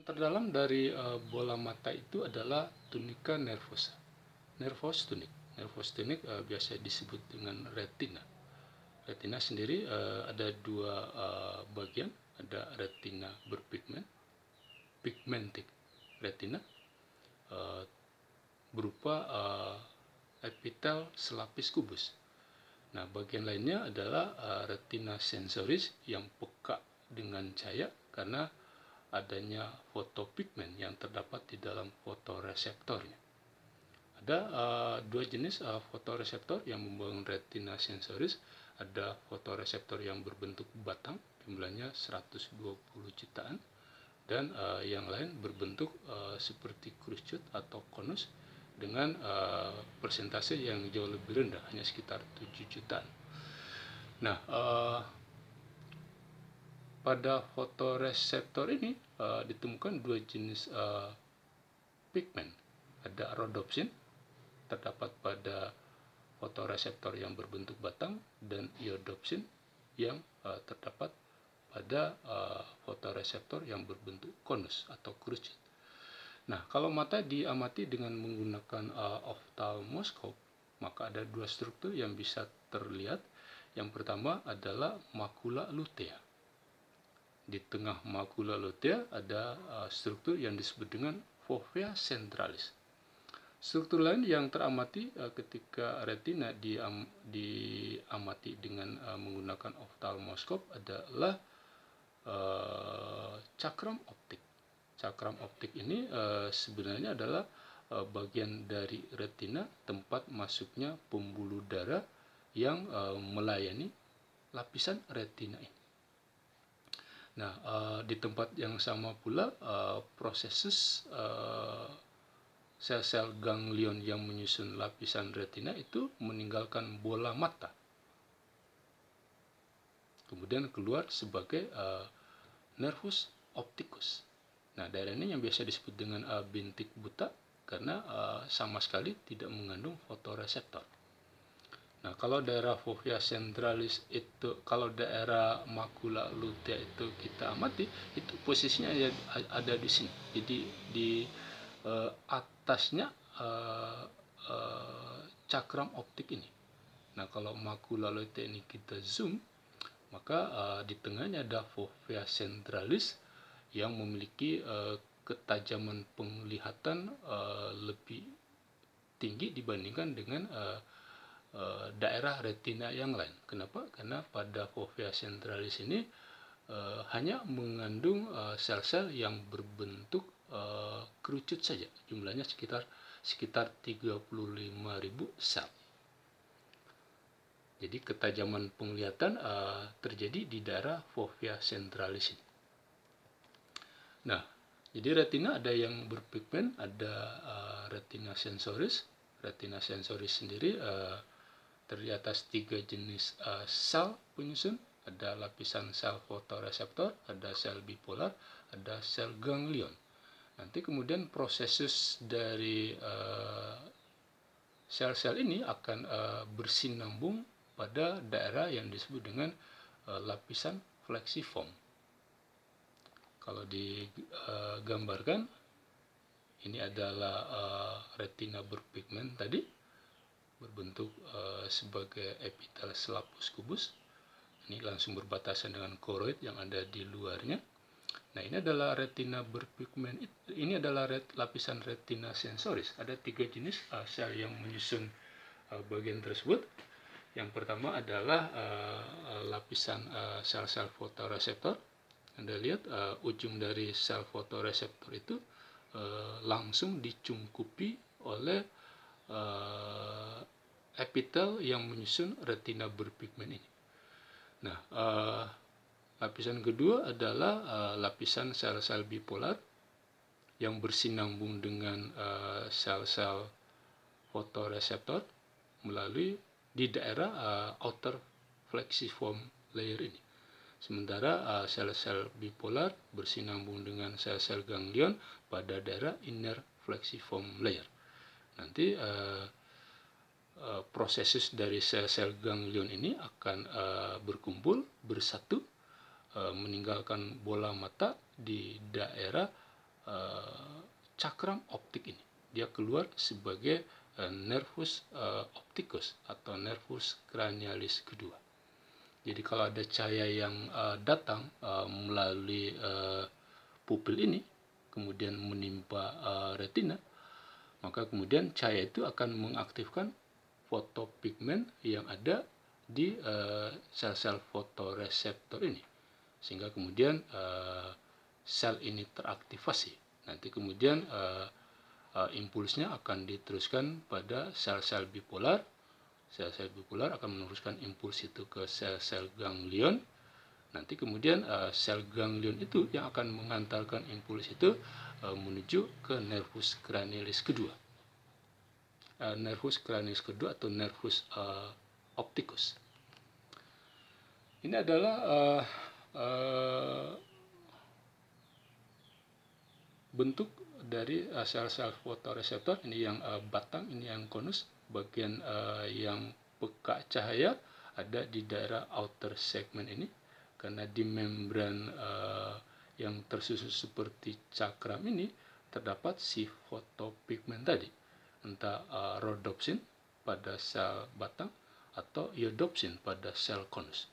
terdalam dari bola mata itu adalah tunica nervosa. Nervous tunic biasa disebut dengan retina. Retina sendiri ada dua bagian, ada retina berpigmen, pigmentic retina, berupa epitel selapis kubus. Nah, bagian lainnya adalah retina sensoris yang peka dengan cahaya karena adanya fotopigmen yang terdapat di dalam fotoreseptornya. Ada dua jenis fotoreseptor yang membangun retina sensoris. Ada fotoreseptor yang berbentuk batang, jumlahnya 120 jutaan, dan yang lain berbentuk seperti kerucut atau konus dengan persentase yang jauh lebih rendah, hanya sekitar 7 jutaan. Nah, pada fotoreseptor ini ditemukan dua jenis pigmen. Ada rhodopsin, terdapat pada fotoreseptor yang berbentuk batang, dan iodopsin yang terdapat pada fotoreseptor yang berbentuk konus atau kerucut. Nah, kalau mata diamati dengan menggunakan ophthalmoscope, maka ada dua struktur yang bisa terlihat. Yang pertama adalah macula lutea. Di tengah macula lutea ada struktur yang disebut dengan fovea centralis. Struktur lain yang teramati ketika retina diamati dengan menggunakan ophthalmoscope adalah cakram optik. Cakram optik ini sebenarnya adalah bagian dari retina, tempat masuknya pembuluh darah yang melayani lapisan retina ini. Nah, di tempat yang sama pula proses sel-sel ganglion yang menyusun lapisan retina itu meninggalkan bola mata, kemudian keluar sebagai nervus opticus. Nah, daerah ini yang biasa disebut dengan bintik buta karena sama sekali tidak mengandung fotoreseptor. Nah, kalau daerah fovea centralis itu, kalau daerah macula lutea itu kita amati, itu posisinya ada di sini. Jadi di atasnya cakram optik ini. Nah, kalau macula lutea ini kita zoom, maka di tengahnya ada fovea centralis yang memiliki ketajaman penglihatan lebih tinggi dibandingkan dengan daerah retina yang lain. Kenapa? Karena pada fovea centralis ini hanya mengandung sel-sel yang berbentuk kerucut saja, jumlahnya sekitar 35.000 sel. Jadi ketajaman penglihatan terjadi di daerah fovea centralis ini. Nah, jadi retina ada yang berpigmen, ada retina sensoris. Retina sensoris sendiri terdiri atas tiga jenis sel penyusun. Ada lapisan sel fotoreseptor, ada sel bipolar, ada sel ganglion. Nanti kemudian proses dari sel-sel ini akan bersinambung pada daerah yang disebut dengan lapisan fleksiform. Kalau digambarkan, ini adalah retina berpigmen tadi, berbentuk sebagai epitel selapis kubus. Ini langsung berbatasan dengan koroid yang ada di luarnya. Nah, ini adalah retina berpigmen. Ini adalah lapisan retina sensoris. Ada tiga jenis sel yang menyusun bagian tersebut. Yang pertama adalah lapisan sel-sel fotoreseptor. Anda lihat ujung dari sel fotoreseptor itu langsung dicungkupi oleh epitel yang menyusun retina berpigmen ini. Nah, lapisan kedua adalah lapisan sel-sel bipolar yang bersinambung dengan sel-sel fotoreseptor melalui di daerah outer flexiform layer ini. Sementara sel-sel bipolar bersinambung dengan sel-sel ganglion pada daerah inner flexiform layer. Nanti proses dari sel-sel ganglion ini akan berkumpul, bersatu, meninggalkan bola mata di daerah cakram optik ini. Dia keluar sebagai nervus opticus atau nervus cranialis kedua. Jadi kalau ada cahaya yang datang melalui pupil ini, kemudian menimpa retina, maka kemudian cahaya itu akan mengaktifkan fotopigmen yang ada di sel-sel fotoreseptor ini, sehingga kemudian sel ini teraktivasi. Nanti kemudian impulsnya akan diteruskan pada sel-sel bipolar. Sel-sel bipolar akan meneruskan impuls itu ke sel-sel ganglion. Nanti kemudian sel ganglion itu yang akan mengantarkan impuls itu menuju ke nervus cranialis kedua. Nervus cranialis kedua atau nervus opticus. Ini adalah bentuk dari sel-sel fotoreseptor. Ini yang batang, ini yang konus. Bagian yang peka cahaya ada di daerah outer segment ini, karena di membran yang tersusun seperti cakram ini terdapat si fotopigmen tadi, entah rhodopsin pada sel batang atau iodopsin pada sel konus.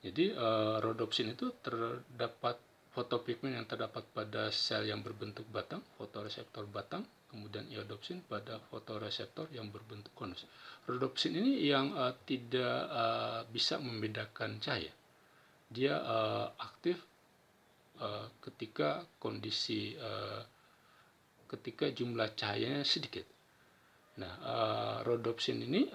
Jadi rhodopsin itu terdapat fotopigmen yang terdapat pada sel yang berbentuk batang, fotoreseptor batang, kemudian iodopsin pada fotoreseptor yang berbentuk konus. Rhodopsin ini yang tidak bisa membedakan cahaya. Dia aktif ketika kondisi ketika jumlah cahayanya sedikit. Nah, rhodopsin ini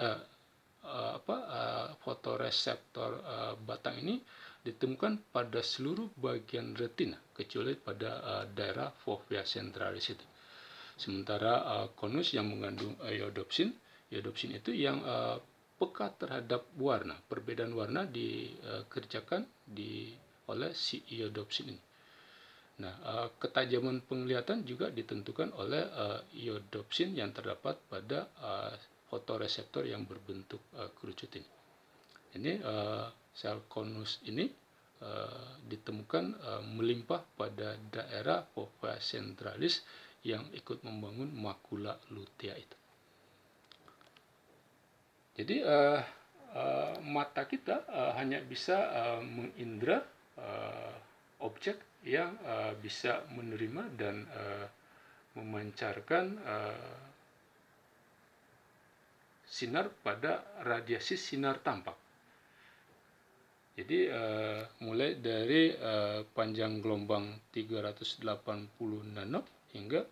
fotoreseptor batang ini ditemukan pada seluruh bagian retina kecuali pada daerah fovea centralis itu. Sementara konus yang mengandung iodopsin itu yang peka terhadap warna, perbedaan warna dikerjakan oleh si iodopsin ini. Nah, ketajaman penglihatan juga ditentukan oleh iodopsin yang terdapat pada fotoreseptor yang berbentuk kerucut ini. Ini sel konus ini ditemukan melimpah pada daerah fovea centralis yang ikut membangun makula lutea itu. Jadi mata kita hanya bisa mengindra objek yang bisa menerima dan memancarkan sinar pada radiasi sinar tampak. Jadi mulai dari panjang gelombang 380 nano hingga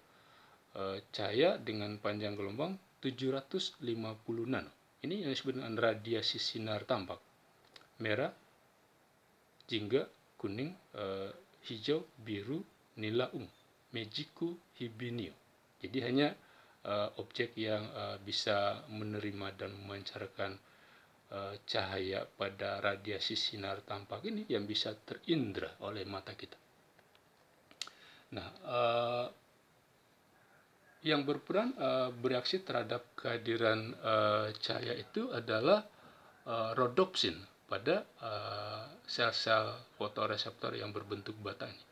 cahaya dengan panjang gelombang 750 nano. Ini yang disebut dengan radiasi sinar tampak. Merah, jingga, kuning, hijau, biru, nila ungu, Mejiku hibinio. Jadi hanya objek yang bisa menerima dan memancarkan cahaya pada radiasi sinar tampak ini yang bisa terindra oleh mata kita. Nah, yang berperan bereaksi terhadap kehadiran cahaya itu adalah rhodopsin pada sel-sel fotoreseptor yang berbentuk batang ini.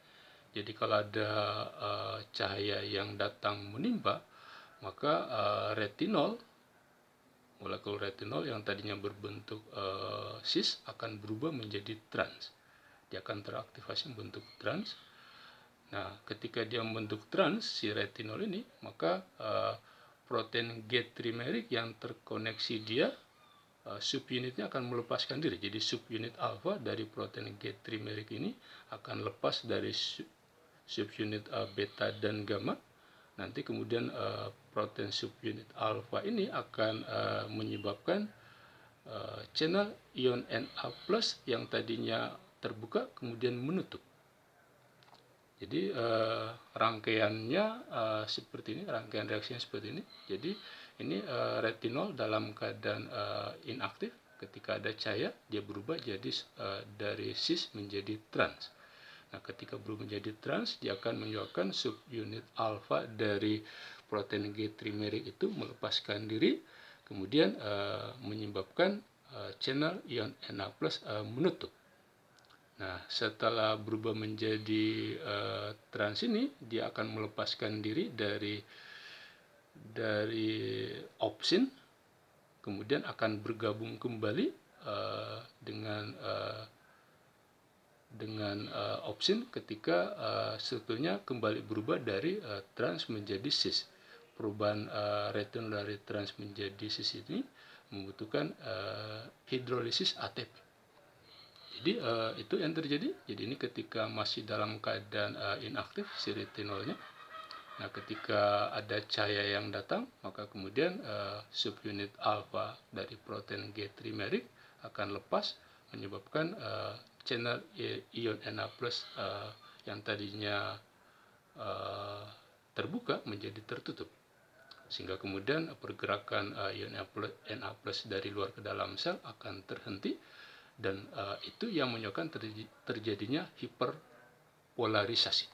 Jadi kalau ada cahaya yang datang menimpa, maka retinol, molekul retinol yang tadinya berbentuk cis akan berubah menjadi trans. Dia akan teraktivasi membentuk trans. Nah, ketika dia membentuk trans, si retinol ini, maka protein G trimeric yang terkoneksi dia, subunitnya akan melepaskan diri. Jadi subunit alfa dari protein G trimeric ini akan lepas dari subunit beta dan gamma. Nanti kemudian protein subunit alfa ini akan menyebabkan channel ion Na+ yang tadinya terbuka kemudian menutup. Jadi rangkaiannya seperti ini, rangkaian reaksinya seperti ini. Jadi ini retinol dalam keadaan inaktif. Ketika ada cahaya, dia berubah jadi dari cis menjadi trans. Nah, ketika berubah menjadi trans, dia akan menyebabkan subunit alfa dari protein G trimeric itu melepaskan diri, kemudian menyebabkan channel ion Na+ menutup. Nah, setelah berubah menjadi trans ini, dia akan melepaskan diri dari opsin, kemudian akan bergabung kembali dengan opsin ketika strukturnya kembali berubah dari trans menjadi cis. Perubahan return dari trans menjadi cis ini membutuhkan hidrolisis ATP. Jadi itu yang terjadi. Jadi ini ketika masih dalam keadaan inaktif si retinolnya. Nah, ketika ada cahaya yang datang, maka kemudian subunit alfa dari protein G-trimeric akan lepas, menyebabkan channel ion Na+ yang tadinya terbuka menjadi tertutup, sehingga kemudian pergerakan ion Na+ dari luar ke dalam sel akan terhenti, dan itu yang menyebabkan terjadinya hiperpolarisasi.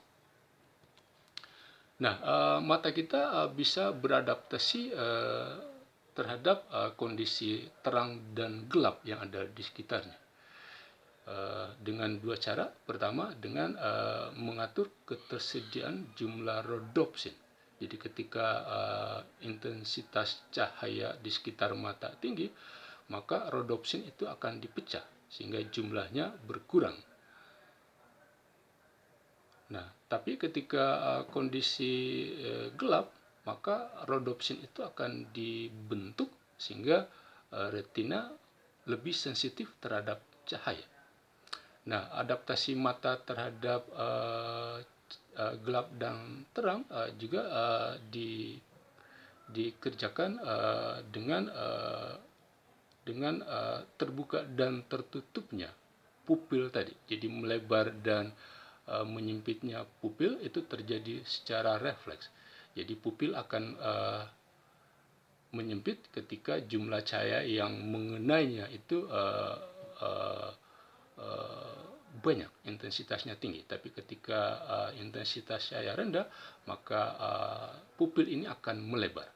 Nah, mata kita bisa beradaptasi terhadap kondisi terang dan gelap yang ada di sekitarnya dengan dua cara. Pertama, dengan mengatur ketersediaan jumlah rodopsin. Jadi ketika intensitas cahaya di sekitar mata tinggi, maka rodopsin itu akan dipecah sehingga jumlahnya berkurang. Nah, tapi ketika kondisi gelap, maka rodopsin itu akan dibentuk sehingga retina lebih sensitif terhadap cahaya. Nah, adaptasi mata terhadap gelap dan terang juga dikerjakan dengan terbuka dan tertutupnya pupil tadi. Jadi melebar dan menyempitnya pupil itu terjadi secara refleks. Jadi pupil akan menyempit ketika jumlah cahaya yang mengenainya itu banyak, intensitasnya tinggi. Tapi ketika intensitas cahaya rendah, maka pupil ini akan melebar.